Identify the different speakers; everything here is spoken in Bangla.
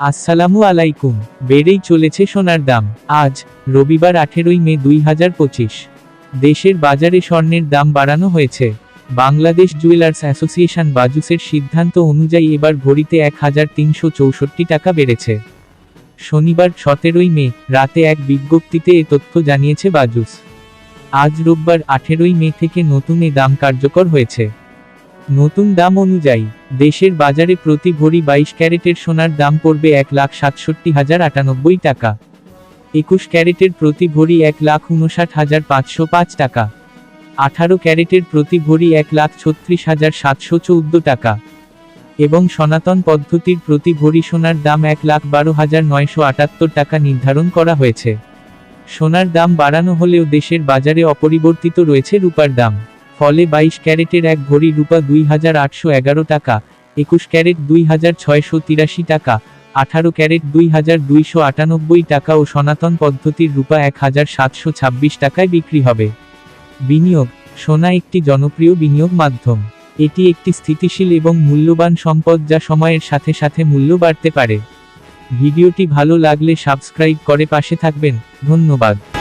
Speaker 1: আসসালামু আলাইকুম। বেড়েই চলেছে সোনার দাম। আজ রবিবার 18 মে 2025। দেশের বাজারে স্বর্ণের দাম বাড়ানো হয়েছে। বাংলাদেশ জুয়েলার্স অ্যাসোসিয়েশন বাজুসের সিদ্ধান্ত অনুযায়ী এবার ভরিতে 1364 টাকা বেড়েছে। শনিবার 17 মে রাতে এক বিজ্ঞপ্তিতে এ তথ্য জানিয়েছে বাজুস। আজ রোববার 18 মে থেকে নতুন এ দাম কার্যকর হয়েছে। নতুন দাম অনুযায়ী দেশের বাজারে প্রতি ভরি 22 ক্যারেটের সোনার দাম পড়বে 1,67,098 টাকা। 21 ক্যারেটের প্রতি ভরি 1,59,505 টাকা। 18 ক্যারেটের প্রতি ভরি 1,36,714 টাকা। এবং সনাতন পদ্ধতির প্রতি ভরি সোনার দাম 1,12,978 টাকা নির্ধারণ করা হয়েছে। সোনার দাম বাড়ানো হলেও দেশের বাজারে অপরিবর্তিত রয়েছে রূপার দাম। ফলে 22 ক্যারেটের এক ভরি রূপা 2,811 টাকা, 21 ক্যারেট 2,683 টাকা, 18 ক্যারেট 2,298 টাকা ও সনাতন পদ্ধতির রূপা 1,726 টাকায় বিক্রি হবে। বিনিয়োগ: সোনা একটি জনপ্রিয় বিনিয়োগ মাধ্যম। এটি একটি স্থিতিশীল এবং মূল্যবান সম্পদ যা সময়ের সাথে সাথে মূল্য বাড়তে পারে। ভিডিওটি ভালো লাগলে সাবস্ক্রাইব করে পাশে থাকবেন। ধন্যবাদ।